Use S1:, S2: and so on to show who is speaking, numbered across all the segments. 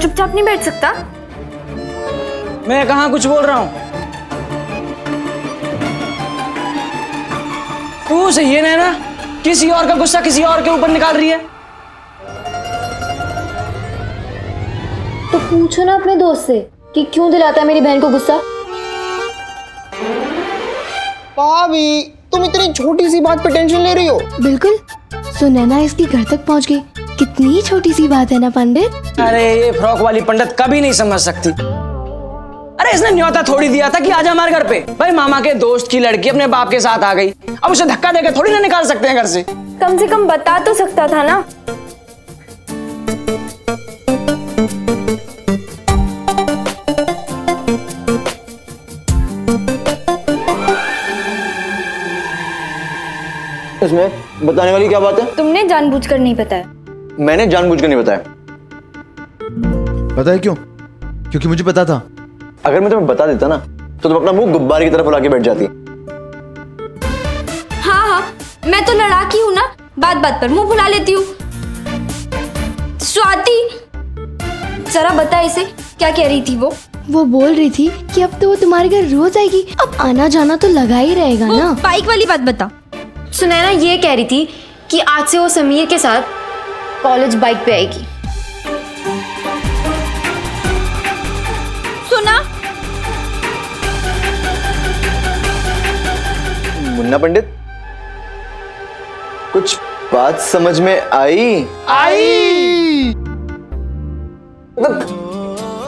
S1: चुपचाप नहीं बैठ सकता?
S2: मैं कहाँ कुछ बोल रहा हूँ। तू सही है ना, किसी और का गुस्सा किसी और के ऊपर निकाल रही है।
S1: तो पूछो ना अपने दोस्त से कि क्यों दिलाता है मेरी बहन को गुस्सा।
S3: भाभी तुम इतनी छोटी सी बात पे टेंशन ले रही हो।
S4: बिल्कुल, सुनैना इसकी घर तक पहुंच गई। कितनी छोटी सी बात है ना पंडित।
S2: अरे ये फ्रॉक वाली पंडित कभी नहीं समझ सकती। अरे इसने न्योता थोड़ी दिया था कि आजा हमारे घर पे। भाई मामा के दोस्त की लड़की अपने बाप के साथ आ गई, अब उसे धक्का देकर थोड़ी ना निकाल सकते हैं घर से।
S1: कम से कम बता तो सकता था ना।
S5: इसमें बताने वाली क्या बात है?
S1: तुमने जानबूझकर नहीं बताया।
S5: मैंने जानबूझकर नहीं बताया।
S6: पता है क्यों? क्योंकि मुझे पता था।
S5: अगर मैं तुम्हें बता देता ना तो तुम अपना मुंह गुब्बारे की तरफ फुला के बैठ जाती।
S1: हाँ हाँ, मैं तो लड़ाकी हूँ ना, बात बात पर मुंह फुला लेती हूँ। स्वाति, जरा बता इसे क्या कह रही थी वो
S4: बोल रही थी कि अब तो वो तुम्हारे घर रोज आएगी, अब आना जाना तो लगा ही रहेगा ना।
S1: बाइक वाली बात बता। सुनैना ये कह रही थी कि आज से वो समीर के साथ कॉलेज बाइक पे आएगी। सुना?
S5: मुन्ना पंडित, कुछ बात समझ में आई?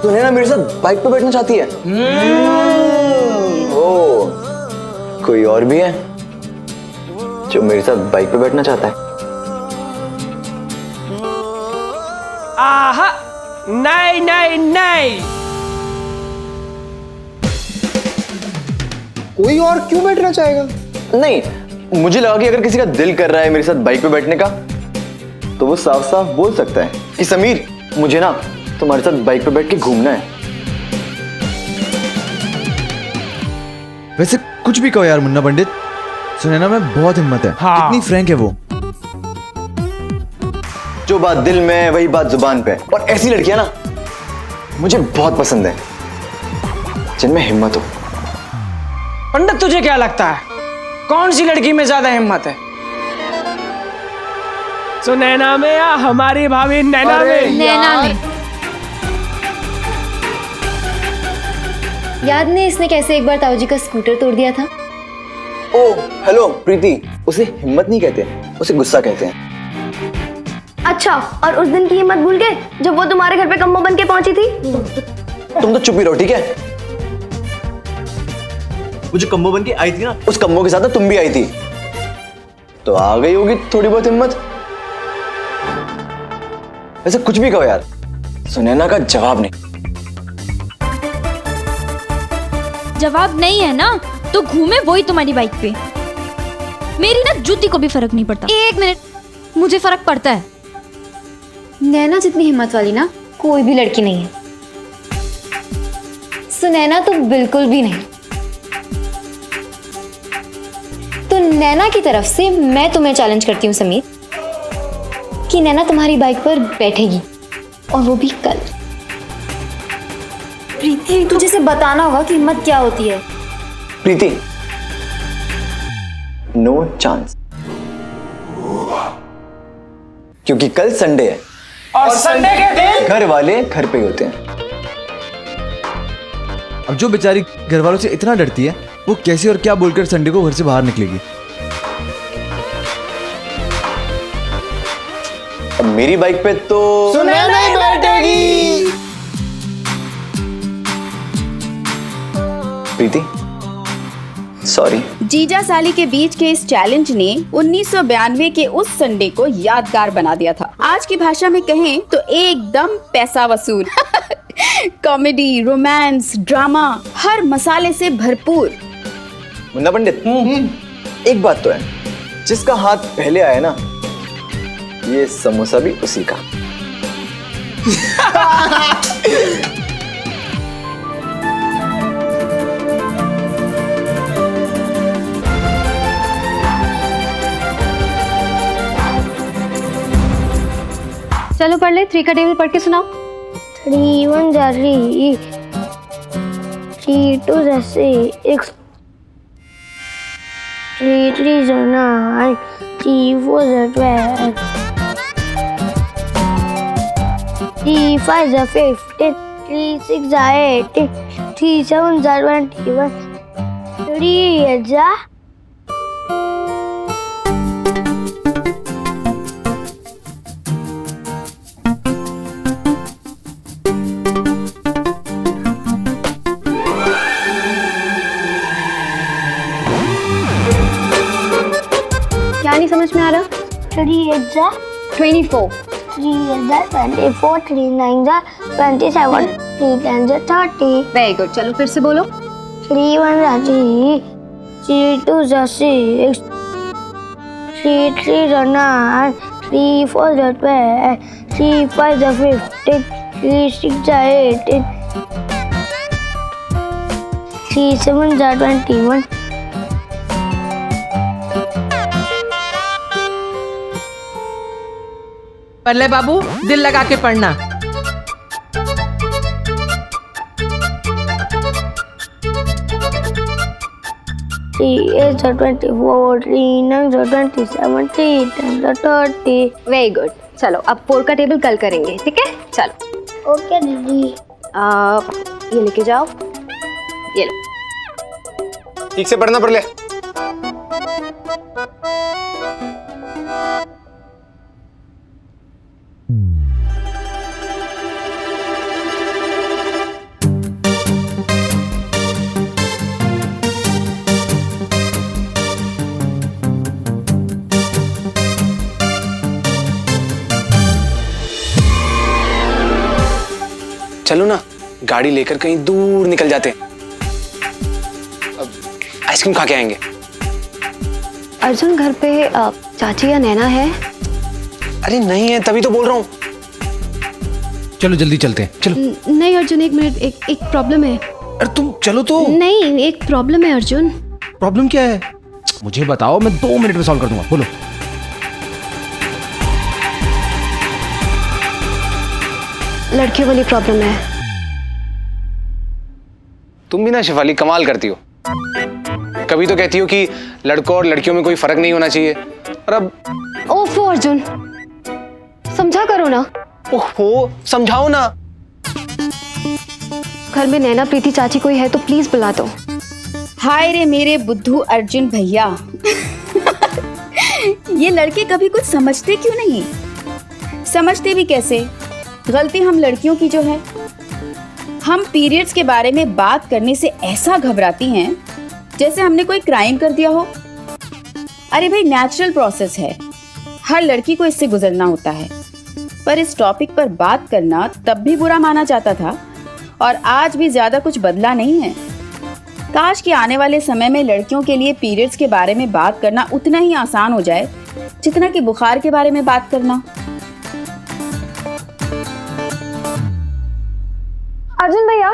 S5: सुनैना मेरे साथ बाइक पे बैठना चाहती है। ओ, कोई और भी है जो मेरे साथ बाइक पे बैठना चाहता है?
S3: आहा, नहीं नहीं नहीं, कोई और क्यों बैठना चाहेगा?
S5: नहीं, मुझे लगा कि अगर किसी का दिल कर रहा है मेरे साथ बाइक पे बैठने का तो वो साफ साफ बोल सकता है कि समीर मुझे ना तुम्हारे साथ बाइक पे बैठ के घूमना है।
S6: वैसे कुछ भी कहो यार मुन्ना पंडित, सुनैना में बहुत हिम्मत है।
S3: हाँ।
S6: कितनी फ्रैंक है वो।
S5: जो बात दिल में है वही बात जुबान पे है, और ऐसी लड़कियां ना मुझे बहुत पसंद है जिनमें हिम्मत हो।
S2: पंडित तुझे क्या लगता है कौन सी लड़की में ज्यादा हिम्मत है?
S3: सुनैना में या हमारी भाभी नैना में?
S1: नैना में। याद नहीं इसने कैसे एक बार ताऊजी का स्कूटर तोड़ दिया था?
S5: ओ हेलो प्रीति, उसे हिम्मत नहीं कहते, उसे गुस्सा कहते हैं।
S1: अच्छा, और उस दिन की हिम्मत भूल गए जब वो तुम्हारे घर पे कम्बो बन के पहुंची थी?
S5: तुम तो चुप ही रहो, ठीक है? वो जो कम्बो बन के आई थी ना, उस कम्बो के साथ ना तुम भी आई थी, तो आ गई होगी थोड़ी बहुत हिम्मत। वैसे कुछ भी कहो यार, सुनैना का जवाब नहीं।
S7: जवाब नहीं है ना तो घूमे वही तुम्हारी बाइक पे। मेरी ना जूती को भी फर्क नहीं पड़ता। एक मिनट, मुझे फर्क पड़ता है।
S1: नैना जितनी हिम्मत वाली ना कोई भी लड़की नहीं है। सुनैना तो बिल्कुल भी नहीं। तो नैना की तरफ से मैं तुम्हें चैलेंज करती हूँ समीर कि नैना तुम्हारी बाइक पर बैठेगी, और वो भी कल। प्रीति, तुझे से बताना होगा कि हिम्मत क्या होती है।
S5: प्रीति, नो चांस, क्योंकि कल संडे है
S3: और संडे के दिन
S5: घर वाले घर पे ही होते हैं।
S6: अब जो बेचारी घर वालों से इतना डरती है, वो कैसे और क्या बोलकर संडे को घर से बाहर निकलेगी?
S5: अब मेरी बाइक पे तो
S3: सुनैना ही बैठेगी।
S5: प्रीति सॉरी।
S8: जीजा साली के बीच के इस चैलेंज ने 1992 के उस संडे को यादगार बना दिया था। आज की भाषा में कहें तो एकदम पैसा वसूल। कॉमेडी, रोमांस, ड्रामा, हर मसाले से भरपूर।
S5: मुन्ना पंडित, एक बात तो है, जिसका हाथ पहले आया ना, ये समोसा भी उसी का।
S1: चलो पढ़ ले, 3 का टेबल पढ़ के सुनाओ।
S4: 3 1 जा 3, 3 2 जा 6, 3 3 जा 9, 3 4 जा 12, 3 5 जा 15, 3 6 जा 18, 3 7 जा 21, 3 8 जा
S1: क्या नहीं समझ में आ रहा?
S4: 3 8 जा
S1: 24,
S4: 3 8 जा 24, 3 9 जा 27, 3 10 जा 30,
S1: वेरी गुड। चलो फिर से बोलो।
S4: 3 1 जा 3, 3 2 जा 6, 3 3 जा 9, 3 4 जा 12, 3 5 जा 15, 3 6 जा 18, 3 7 जा 21,
S9: पल्ले बाबू, दिल लगा के पढ़ना।
S4: Three 8 जा 24, 3 9 जा 27, 3 10 जा 30.
S1: Very good. चलो अब 4 का टेबल कल करेंगे, ठीक है? चलो
S4: ओके दीदी।
S1: ये लेके जाओ, ये लो।
S3: ठीक से पढ़ना पड़ ले।
S2: चलो ना, गाड़ी लेकर कहीं दूर निकल जाते हैं। अब आइसक्रीम खा के आएंगे।
S1: अर्जुन, घर पे चाची या नैना है?
S2: अरे नहीं है, तभी तो बोल रहा हूँ।
S6: चलो जल्दी चलते हैं, चलो।
S7: नहीं अर्जुन, एक मिनट, एक प्रॉब्लम है।
S6: अरे तुम चलो तो।
S7: नहीं, एक प्रॉब्लम है अर्जुन।
S6: प्रॉब्लम क्या है? मुझे बताओ, मैं 2 मिनट में सॉल्व कर दूंगा। बोलो।
S1: लड़कियों वाली प्रॉब्लम है।
S2: तुम भी ना शिफाली कमाल करती हो। कभी तो कहती हो कि लड़कों और लड़कियों में कोई फर्क नहीं होना चाहिए, और अब
S1: ओफो अर्जुन, समझा करो ना।
S2: ओहो, समझाओ ना।
S1: घर में नैना प्रीति चाची कोई है तो प्लीज बुला दो।
S8: हाय रे मेरे बुद्धू अर्जुन भैया। ये लड़के कभी कुछ समझते क्यों नहीं? समझते भी कैसे? गलती हम लड़कियों की जो है, हम पीरियड्स के बारे में बात करने से ऐसा घबराती हैं जैसे हमने कोई क्राइम कर दिया हो। अरे भाई, नेचुरल प्रोसेस है, हर लड़की को इससे गुजरना होता है। पर इस टॉपिक पर बात करना तब भी बुरा माना जाता था, और आज भी ज्यादा कुछ बदला नहीं है। काश कि आने वाले समय में लड़कियों के लिए पीरियड्स के बारे में बात करना उतना ही आसान हो जाए जितना कि बुखार के बारे में बात करना।
S1: अर्जुन भैया,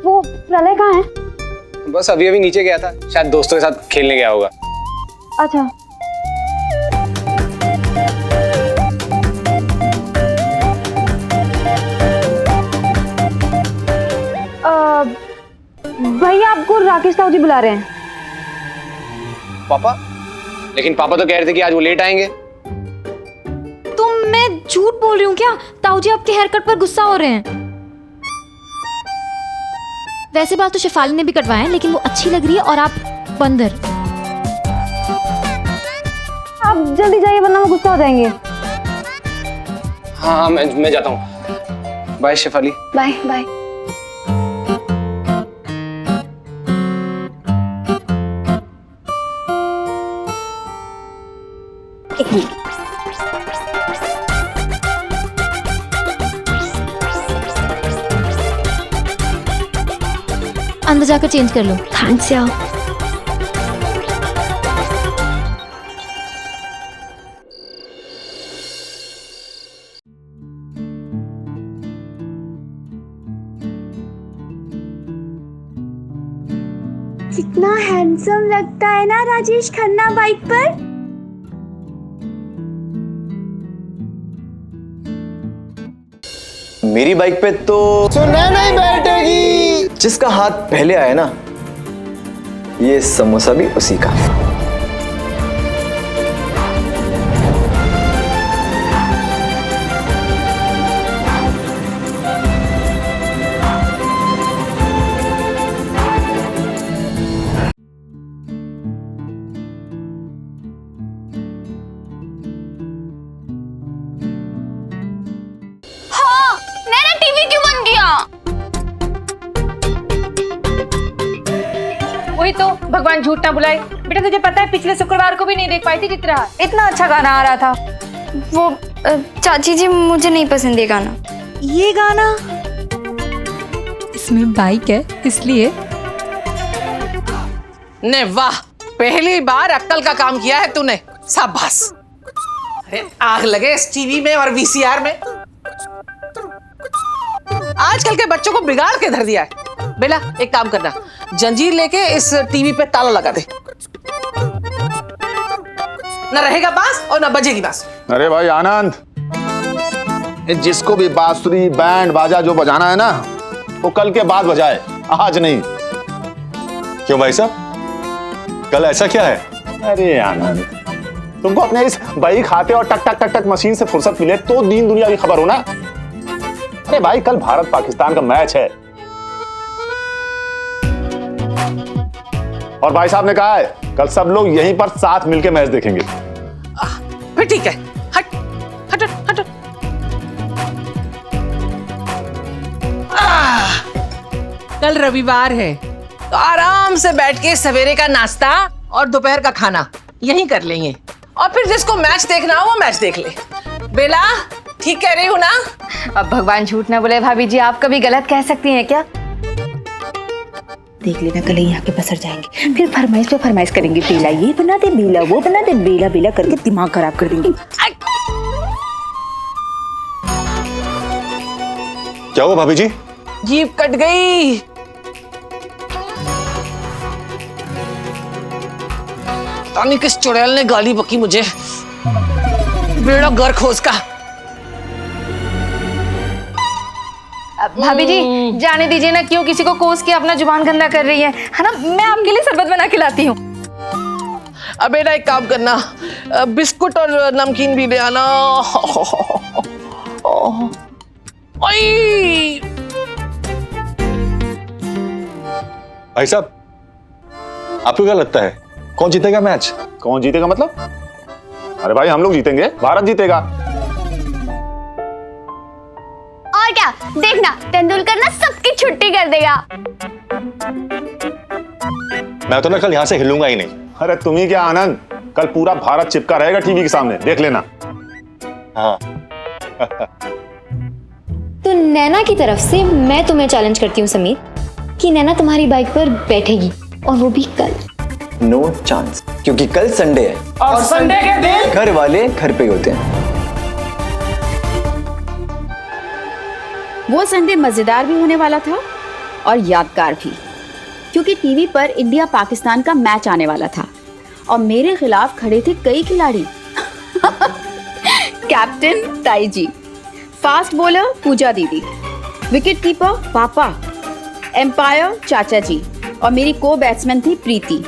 S1: वो प्रलय कहाँ है?
S2: बस अभी अभी नीचे गया था, शायद दोस्तों के साथ खेलने गया होगा।
S1: अच्छा। भैया, आपको राकेश ताऊ जी बुला रहे हैं।
S2: पापा? लेकिन पापा तो कह रहे थे कि आज वो लेट आएंगे।
S7: तुम, मैं झूठ बोल रही हूँ क्या? ताऊ जी आपके हेयर कट पर गुस्सा हो रहे हैं। वैसे बाल तो शेफाली ने भी कटवाए हैं, लेकिन वो अच्छी लग रही है, और आप बंदर।
S1: आप जल्दी जाइए वरना वो गुस्सा हो जाएंगे।
S2: हाँ, मैं जाता हूँ। बाय शेफाली।
S1: Bye bye.
S8: एक मिनट।
S7: अंदर जाकर चेंज कर लो।
S4: थैंक्स यार। कितना हैंडसम लगता है ना राजेश खन्ना बाइक पर।
S5: मेरी बाइक पे तो
S3: सुनने नहीं बैठेगी।
S5: जिसका हाथ पहले आया ना, ये समोसा भी उसी का।
S1: मेरा टीवी क्यों बन गया?
S9: वही तो, भगवान झूठ ना बुलाए। बेटा तुझे पता है पिछले शुक्रवार को भी नहीं देख पाई थी चित्रा, इतना अच्छा गाना आ रहा था।
S1: वो चाची जी मुझे नहीं पसंद ये गाना।
S7: ये गाना इसमें बाइक है इसलिए।
S9: ने वाह, पहली बार अक्कल का काम किया है तूने, शाबाश। अरे आग लगे इस टीवी में और वीसीआर में। आजकल के बच्चों को बिगाड़ के धर दिया है। बेला एक काम करना, जंजीर लेके इस टीवी पे ताला लगा दे, ना रहेगा बांस और ना बजेगी बांस।
S10: अरे भाई आनंद, जिसको भी बांसुरी बैंड बाजा जो बजाना है ना, वो कल के बाद बजाए, आज नहीं।
S5: क्यों भाई साहब, कल ऐसा क्या है?
S10: अरे आनंद, तुमको अपने इस बाइक हाथे और टक टक टक टक मशीन से फुर्सत मिले तो दीन दुनिया की खबर हो ना। अरे भाई कल भारत पाकिस्तान का मैच है और भाई साहब ने कहा है कल सब लोग यहीं पर साथ मिलके मैच देखेंगे।
S9: फिर ठीक है, हट हट हट, हट। कल रविवार है तो आराम से बैठ के सवेरे का नाश्ता और दोपहर का खाना यहीं कर लेंगे, और फिर जिसको मैच देखना हो वो मैच देख ले। बेला ठीक कह रही हूँ ना?
S8: अब भगवान झूठ ना बोले भाभी जी, आप कभी गलत कह सकती हैं क्या? देख लेना कल यहाँ के बसर जाएंगे, फिर फरमाइश पे फरमाइश करेंगे, बेला ये बना दे, बेला वो बना दे, बेला बेला करके दिमाग खराब कर देंगे।
S10: क्या हुआ भाभी जी?
S9: जीभ कट गई। पता नहीं किस चुड़ैल ने गाली बकी मुझे, बेड़ा घर खोज का।
S8: भाभी जी जाने दीजिए ना, क्यों किसी को कोस के अपना जुबान गंदा कर रही है ना? मैं आपके लिए शरबत बना के लाती हूँ।
S9: अब बेटा एक काम करना, बिस्कुट और नमकीन भी ले आना। ओए
S10: भाई साहब, आपको क्या लगता है कौन जीतेगा मैच? कौन जीतेगा मतलब? अरे भाई हम लोग जीतेंगे, भारत जीतेगा।
S4: और क्या, देखना तेंदुलकर ना सबकी छुट्टी कर देगा।
S10: मैं तो ना कल यहाँ से हिलूंगा ही नहीं। अरे तुम ही क्या आनंद, कल पूरा भारत चिपका रहेगा टीवी के सामने, देख लेना। हाँ।
S1: तो नैना की तरफ से मैं तुम्हें चैलेंज करती हूँ समीर, कि नैना तुम्हारी बाइक पर बैठेगी, और वो भी कल।
S5: नो चांस, क्योंकि कल संडे है
S2: और संडे के दिन
S5: घर वाले घर पे ही होते हैं।
S8: वो संडे मजेदार भी होने वाला था और यादगार भी, क्योंकि टीवी पर इंडिया पाकिस्तान का मैच आने वाला था और मेरे खिलाफ खड़े थे कई खिलाड़ी। कैप्टन ताई जी, फास्ट बॉलर पूजा दीदी, विकेट कीपर पापा, एम्पायर चाचा जी, और मेरी को बैट्समैन थी प्रीति,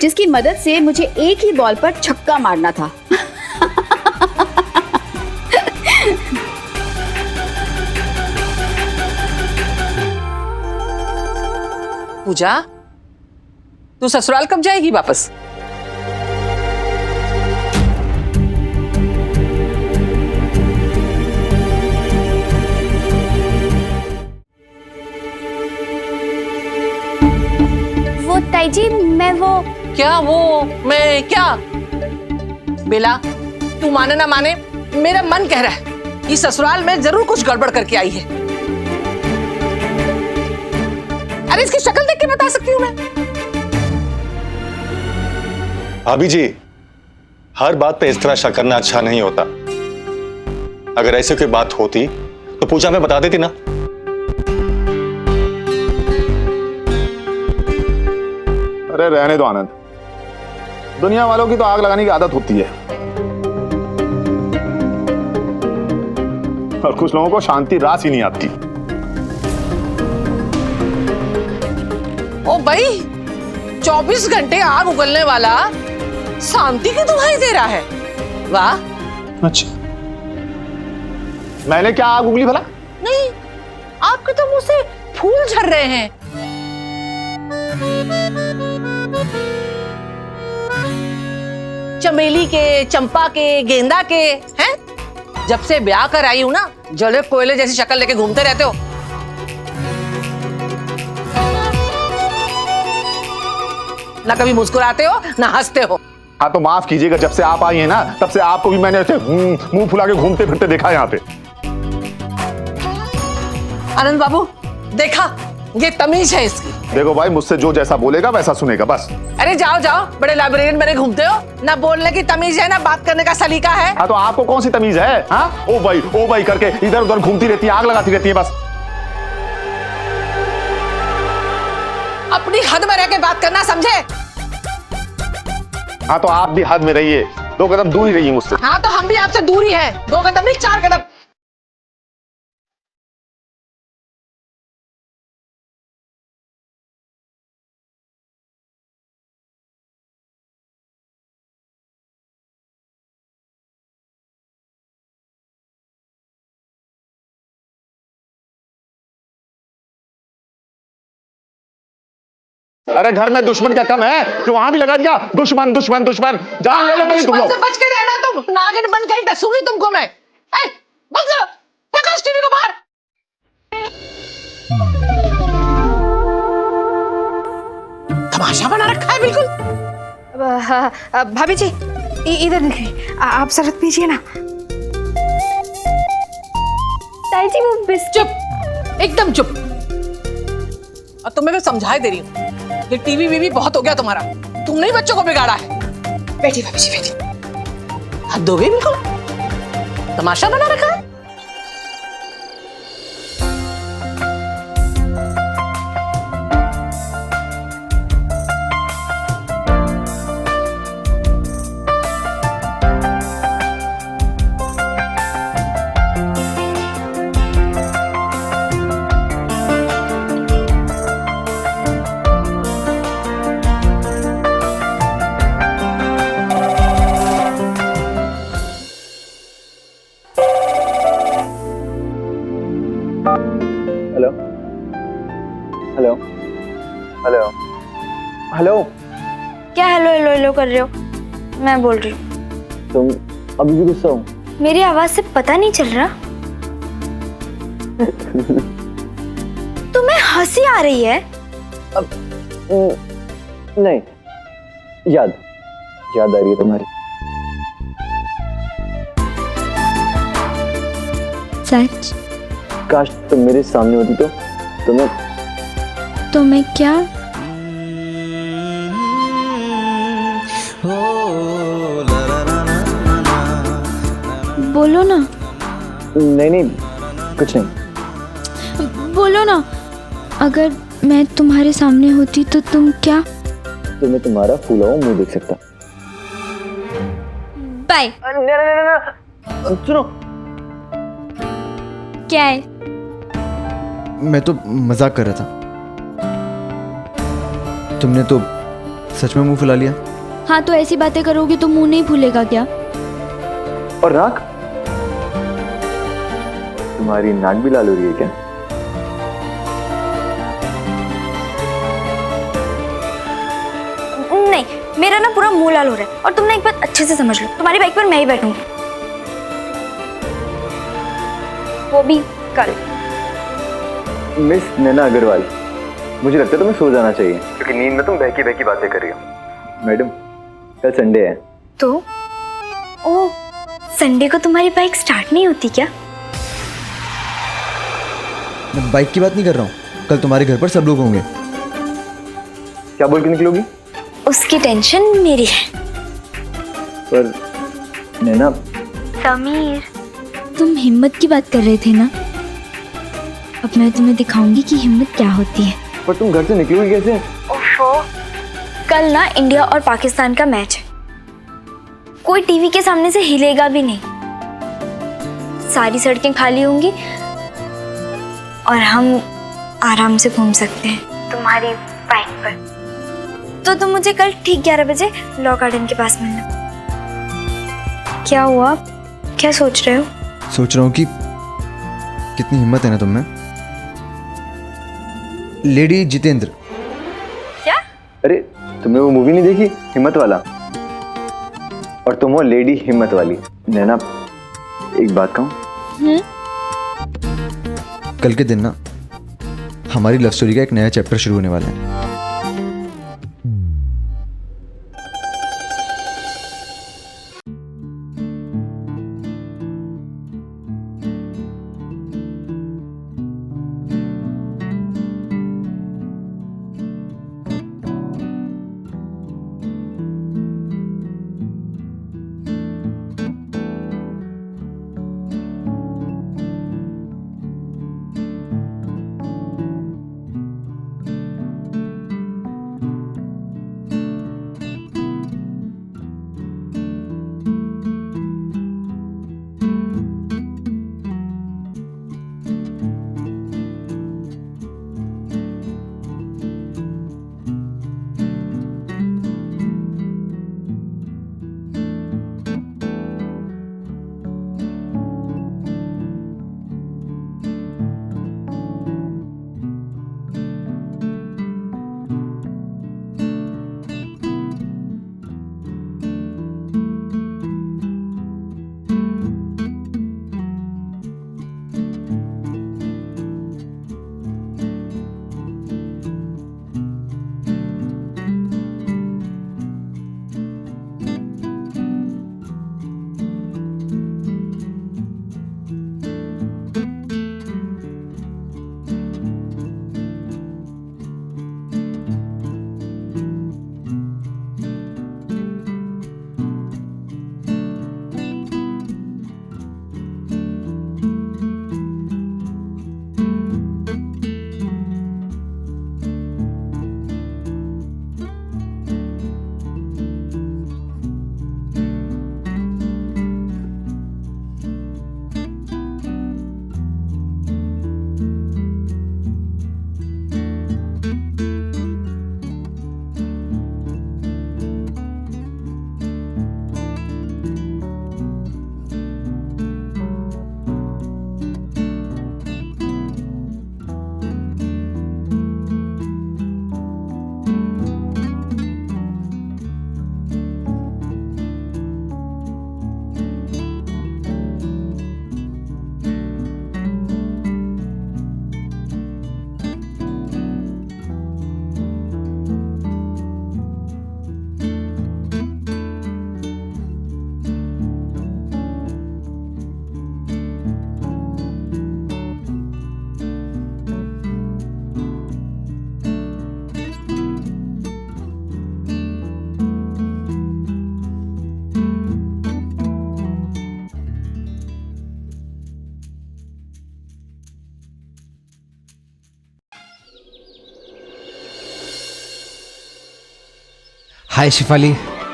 S8: जिसकी मदद से मुझे एक ही बॉल पर छक्का मारना था।
S9: पूजा, तू ससुराल कब जाएगी वापस?
S4: वो ताई जी, मैं वो
S9: क्या वो मैं क्या? बेला तू माने ना माने, मेरा मन कह रहा है इस ससुराल में जरूर कुछ गड़बड़ करके आई है। अरे इसकी शक्ल देख के बता सकती हूँ मैं।
S10: भाभी जी, हर बात पे इस तरह शक करना अच्छा नहीं होता। अगर ऐसी कोई बात होती तो पूजा में बता देती ना। अरे रहने दो आनंद, दुनिया वालों की तो आग लगाने की आदत होती है और कुछ लोगों को शांति रास ही नहीं आती।
S9: ओ भाई, 24 घंटे आग उगलने वाला शांति की दुहाई दे रहा है। वाह।
S10: अच्छा, मैंने क्या आग उगली भला?
S9: नहीं, आपके तो मुंह से फूल झड़ रहे हैं। चमेली के, चंपा के, गेंदा के हैं? जब से ब्याह कर आई हूं ना, जले कोयले जैसी शक्ल लेके घूमते रहते हो। ना कभी मुस्कुराते हो ना हंसते हो।
S10: हाँ तो माफ कीजिएगा, जब से आप आई हैं ना तब से आपको भी मैंने ऐसे मुंह फुला के घूमते फिरते देखा यहाँ पे।
S9: आनंद बाबू, देखा, ये तमीज है इसकी।
S10: देखो भाई, मुझसे जो जैसा बोलेगा वैसा सुनेगा बस।
S9: अरे जाओ जाओ, बड़े लाइब्रेरियन बने घूमते हो, ना बोलने की तमीज है ना बात करने का सलीका है।
S10: हाँ तो आपको कौन सी तमीज है? हाँ, ओ भाई करके इधर उधर घूमती रहती है, आग लगाती रहती है बस।
S9: अपनी हद में रह के बात करना, समझे?
S10: हाँ तो आप भी हद में रहिए, 2 कदम दूर ही रहिए मुझसे।
S9: हाँ तो हम भी आपसे दूर ही हैं, 2 कदम नहीं 4 कदम।
S10: अरे घर में दुश्मन क्या कम है जो वहां भी लगा दिया? दुश्मन दुश्मन दुश्मन, जान ले लो मेरी तुम लोग।
S9: से बच के रहना तुम, नागिन बन गई डसूंगी तुमको मैं। बस प्रकाश टीवी को बाहर। तमाशा बना रखा है बिल्कुल।
S11: भाभी जी इधर निकलिए, आप शरबत पीजिए ना।
S1: ताई जी वो
S9: चुप, एकदम चुप। और तुम्हें मैं समझाई दे रही हूँ, ये टीवी वीवी बहुत हो गया तुम्हारा, तुमने ही बच्चों को बिगाड़ा है।
S11: बैठिए भाभी जी, बैठिए।
S9: हद हो गई बिल्कुल, तमाशा बना रखा है।
S5: Hello hello hello hello.
S4: क्या हेलो हेलो हेलो कर रहे हो? मैं बोल रही हूँ।
S5: तुम अभी भी गुस्सा हो?
S4: मेरी आवाज से पता नहीं चल रहा? तुम्हें हंसी आ रही है?
S5: नहीं, याद आ रही है तुम्हारी।
S7: सच?
S5: काश तुम मेरे सामने होती तो
S7: मैं क्या? बोलो ना।
S5: नहीं कुछ नहीं।
S7: बोलो ना, अगर मैं तुम्हारे सामने होती तो तुम क्या?
S5: तो मैं तुम्हारा फूला हुआ मुंह देख सकता।
S7: बाय।
S5: सुनो,
S7: क्या है?
S6: मैं तो मजाक कर रहा था, तुमने तो सच में मुंह फुला लिया।
S7: हाँ तो ऐसी बातें करोगे तो मुंह नहीं फूलेगा क्या?
S5: और नाक? तुम्हारी नाक भी लाल हो रही है क्या?
S4: नहीं, मेरा ना पूरा मुंह लाल हो रहा है। और तुम ना एक बात अच्छे से समझ लो, तुम्हारी बाइक पर मैं ही बैठूंगी, वो भी कल।
S5: मिस नैना अग्रवाल, मुझे लगता है तुम्हें सो जाना चाहिए क्योंकि नींद में तुम बहकी बहकी बातें कर रही हो। मैडम, कल संडे है।
S4: तो ओ, संडे को तुम्हारी बाइक स्टार्ट नहीं होती क्या?
S6: मैं बाइक की बात नहीं कर रहा हूँ, कल तुम्हारे घर पर सब लोग होंगे।
S5: क्या बोल के निकलोगी?
S4: उसकी टेंशन मेरी है।
S5: पर नैना।
S4: समीर,
S7: तुम हिम्मत की बात कर रहे थे ना, अब मैं तुम्हें दिखाऊंगी कि हिम्मत क्या होती है।
S5: पर तुम घर से निकलोगी कैसे?
S4: ओफो, कल ना इंडिया और पाकिस्तान का मैच है। कोई टीवी के सामने से हिलेगा भी नहीं, सारी सड़कें खाली होंगी और हम आराम से घूम सकते हैं तुम्हारी बाइक पर। तो तुम मुझे कल ठीक 11 बजे लॉ गार्डन के पास मिलना। क्या हुआ, क्या सोच रहे हो?
S6: सोच रहा हूँ कि कितनी हिम्मत है ना तुम में। लेडी जितेंद्र।
S4: क्या?
S5: अरे तुमने वो मूवी नहीं देखी हिम्मत वाला? और तुम हो लेडी हिम्मत वाली। नैना एक बात कहूं?
S6: कल के दिन ना हमारी लव स्टोरी का एक नया चैप्टर शुरू होने वाला है।
S12: हाय शिफाली।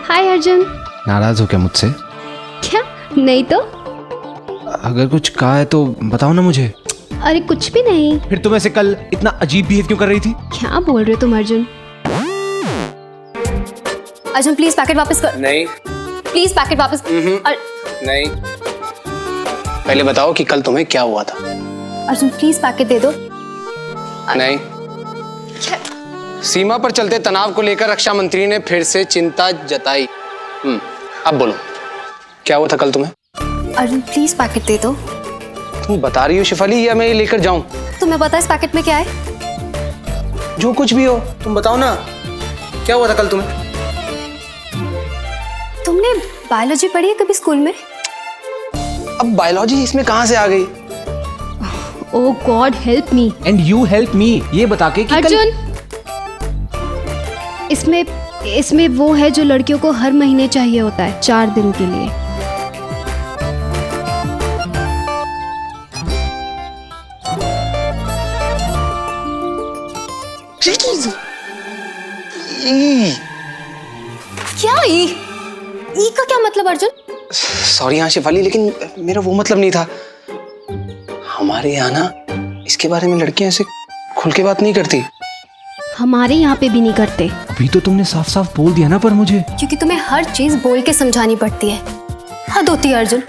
S13: हाय अर्जुन।
S12: नाराज हो क्या मुझसे?
S13: क्या? नहीं तो।
S12: अगर कुछ कहा है तो बताओ ना मुझे।
S13: अरे कुछ भी नहीं।
S12: फिर तुम ऐसे कल इतना अजीब बिहेव क्यों कर रही थी?
S13: क्या बोल रहे हो तुम अर्जुन?
S1: अर्जुन प्लीज पैकेट वापस कर।
S2: नहीं।
S1: प्लीज पैकेट वापस।
S2: नहीं। पहले बताओ कि कल तुम्हें क्या हुआ था।
S1: अर्जुन प्लीज पैकेट दे दो।
S2: नहीं। सीमा पर चलते तनाव को लेकर रक्षा मंत्री ने फिर से चिंता जताई। अब बोलो क्या हुआ था कल तुम्हें?
S1: अर्जुन प्लीज पैकेट दे दो।
S2: तुम बता रही हो शिफाली या मैं ये लेकर जाऊं?
S1: तुम्हें पता है इस पैकेट में क्या है?
S2: जो कुछ भी हो तुम बताओ ना, क्या हुआ था कल तुम्हें?
S1: तुमने बायोलॉजी पढ़ी है कभी स्कूल में?
S2: अब बायोलॉजी इसमें कहां से आ गई?
S13: Oh God help me.
S12: And you help me, ये बता के कि
S13: अर्जुन इसमें वो है जो लड़कियों को हर महीने चाहिए होता है 4 दिन के लिए।
S1: ई का क्या मतलब अर्जुन?
S12: सॉरी हाँ शिफाली, लेकिन मेरा वो मतलब नहीं था। हमारे यहाँ ना इसके बारे में लड़कियां ऐसे खुल के बात नहीं करती।
S13: हमारे यहाँ पे भी नहीं करते।
S12: अभी तो तुमने साफ साफ बोल दिया ना पर मुझे।
S1: क्योंकि तुम्हें हर चीज बोल के समझानी पड़ती है। हद होती है अर्जुन,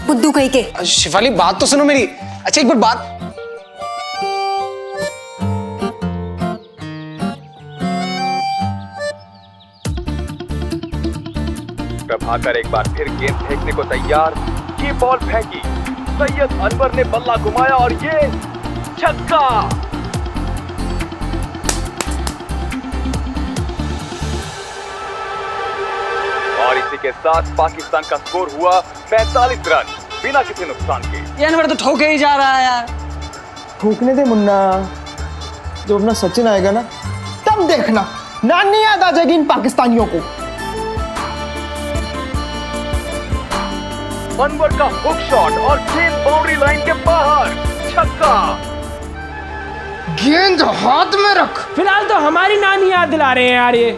S1: बुद्धू कहीं के।
S12: शिफाली बात तो सुनो मेरी। अच्छा एक बार बात।
S14: प्रभाकर एक बार फिर गेंद फेंकने को तैयार। ये बॉल फेंकी, सैयद अनवर ने बल्ला घुमाया और ये छक्का। और इसी के साथ पाकिस्तान का स्कोर हुआ 45 रन बिना किसी नुकसान के।
S2: ये अनवर तो ठोके ही जा रहा है यार।
S3: ठोकने दे मुन्ना, जब अपना सचिन आएगा ना तब देखना, नानी याद आ जाएगी इन पाकिस्तानियों को।
S14: अनवर का हुक शॉट और गेंद बाउंड्री लाइन के बाहर, छक्का।
S3: गेंद हाथ में रख।
S2: फिलहाल तो हमारी नानी याद दिला रहे हैं यार ये।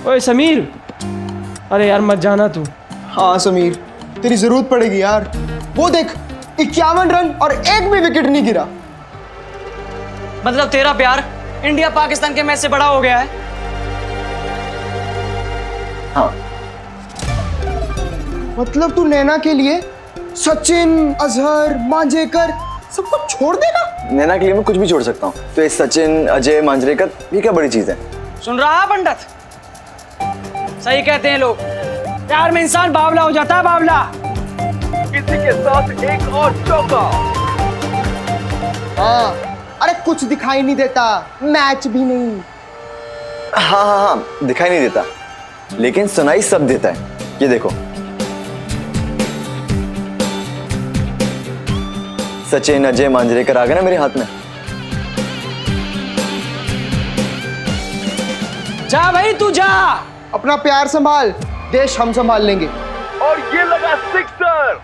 S2: ओए समीर, अरे यार मत जाना तू।
S3: हाँ समीर, तेरी जरूरत पड़ेगी यार। वो देख 51 रन और एक भी विकेट नहीं गिरा।
S2: मतलब तेरा प्यार इंडिया पाकिस्तान के मैच से बड़ा हो गया है।
S3: हाँ। मतलब तू नैना के लिए सचिन, अजहर, मांजरेकर सब कुछ छोड़ देगा?
S5: नैना के लिए मैं कुछ भी छोड़ सकता हूँ, तो ये सचिन, अजय, मांजरेकर ये क्या बड़ी चीज है?
S2: सुन रहा है पंडित? सही कहते हैं लोग, प्यार में इंसान बावला हो जाता है, बावला।
S14: इसी के साथ एक और चौका।
S3: हाँ, अरे कुछ दिखाई नहीं देता, मैच भी नहीं।
S5: हाँ हाँ हाँ, दिखाई नहीं देता लेकिन सुनाई सब देता है। ये देखो, सचिन, अजय, मांजरेकर आ गए ना मेरे हाथ में।
S2: जा भाई तू जा,
S3: अपना प्यार संभाल, देश हम संभाल लेंगे।
S14: और ये लगा सिक्सर।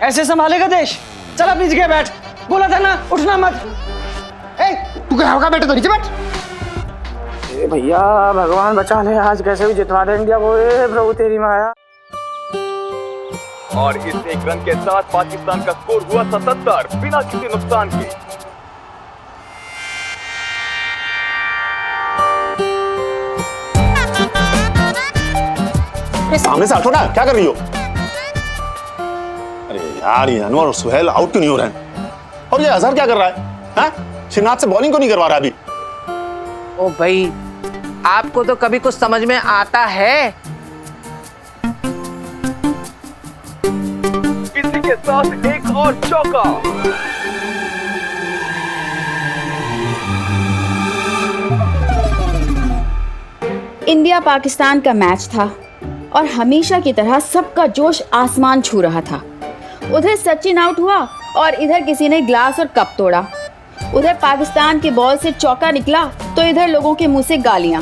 S2: ऐसे संभालेगा देश? चल अपनी जगह बैठ, बोला था ना उठना मत।
S3: तू क्या होगा, बैठे तो नीचे बैठ।
S2: भैया भगवान बचा ले, आज कैसे भी जितवा दे इंडिया को। प्रभु तेरी माया।
S14: और इस एक रन के साथ पाकिस्तान का स्कोर हुआ 77 बिना किसी नुकसान के।
S10: सामने से हटो ना, क्या कर रही हो? अरे यार, ये अनवर और सुहेल आउट क्यों नहीं हो रहे हैं? और ये अजहर क्या कर रहा है? हाँ? श्रीनाथ से बॉलिंग को नहीं करवा रहा अभी?
S9: ओ भाई, आपको तो कभी कुछ समझ में आता है?
S14: इसी के साथ एक और चौका।
S8: इंडिया पाकिस्तान का मैच था और हमेशा की तरह सबका जोश आसमान छू रहा था। उधर सचिन आउट हुआ और इधर किसी ने ग्लास और कप तोड़ा। उधर पाकिस्तान के बॉल से चौका निकला तो इधर लोगों के मुंह से गालियां।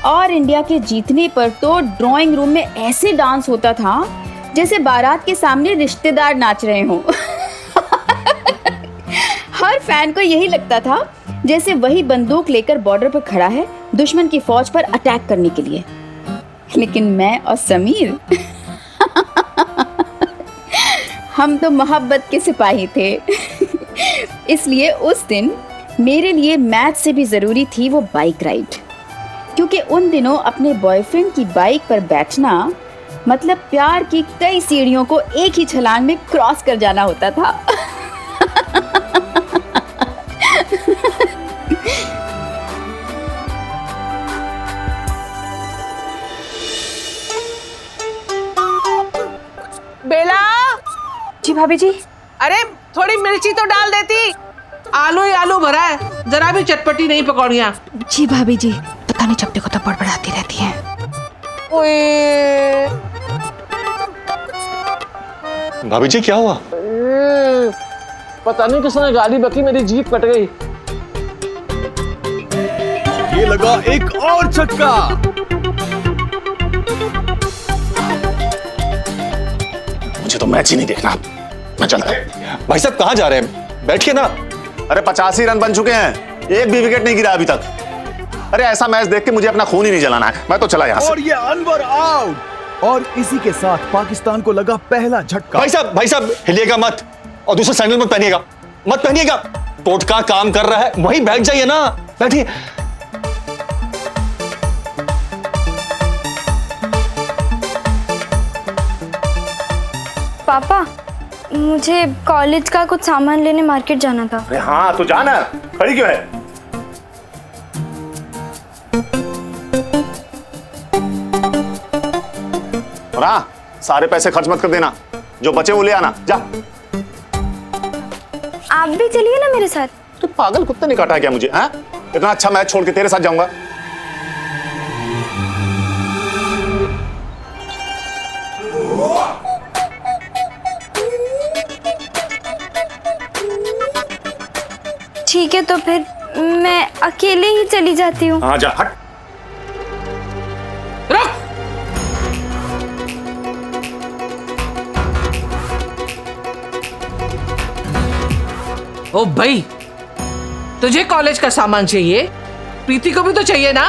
S8: और इंडिया के जीतने पर तो ड्राइंग रूम में ऐसे डांस होता था जैसे बारात के सामने रिश्तेदार नाच रहे हों। हर फैन को यही लगता था जैसे वही बंदूक लेकर बॉर्डर पर खड़ा है दुश्मन की फौज पर अटैक करने के लिए। लेकिन मैं और समीर हम तो मोहब्बत के सिपाही थे। इसलिए उस दिन मेरे लिए मैच से भी ज़रूरी थी वो बाइक राइड, क्योंकि उन दिनों अपने बॉयफ्रेंड की बाइक पर बैठना मतलब प्यार की कई सीढ़ियों को एक ही छलांग में क्रॉस कर जाना होता था।
S9: बेला।
S11: जी भाभी जी।
S9: अरे थोड़ी मिर्ची तो डाल देती, आलू ही आलू भरा है, जरा भी चटपटी नहीं पकौड़ियाँ।
S11: जी भाभी जी, पता नहीं जब देखो तब बड़बड़ाती रहती हैं।
S9: ओए
S10: भाभी जी क्या हुआ?
S2: पता नहीं किसने गाली बकी, मेरी जीभ कट गई।
S14: ये लगा एक और छक्का।
S10: मुझे तो मैच ही नहीं देखना, मैं चलता हूं।
S5: भाई साहब कहाँ जा रहे हैं? बैठिए ना।
S10: अरे 85 रन बन चुके हैं, एक भी विकेट नहीं गिरा अभी तक। अरे ऐसा मैच देख के मुझे अपना खून ही नहीं जलाना है, मैं तो चला यहाँ से।
S15: और ये अनवर आउट और इसी के साथ पाकिस्तान को लगा पहला झटका।
S5: भाई साहब हिलिएगा मत और दूसरा सैंडल मत पहनिएगा, मत पहनिएगा। टोटका काम कर रहा है, वहीं बैठ जाइए ना, बैठिए।
S4: पापा मुझे कॉलेज का कुछ सामान लेने मार्केट जाना था।
S10: अरे हाँ तो जाना, खड़ी क्यों है? और हाँ, सारे पैसे खर्च मत कर देना, जो बचे वो ले आना, जा।
S4: आप भी चलिए ना मेरे साथ।
S10: तो पागल कुत्ते ने काटा है क्या मुझे? हाँ, इतना अच्छा मैच छोड़ के तेरे साथ जाऊंगा?
S4: ठीक है तो फिर मैं अकेले ही चली जाती हूँ।
S10: हाँ जा, हट।
S9: ओ भाई, तुझे कॉलेज का सामान चाहिए, प्रीति को भी तो चाहिए ना।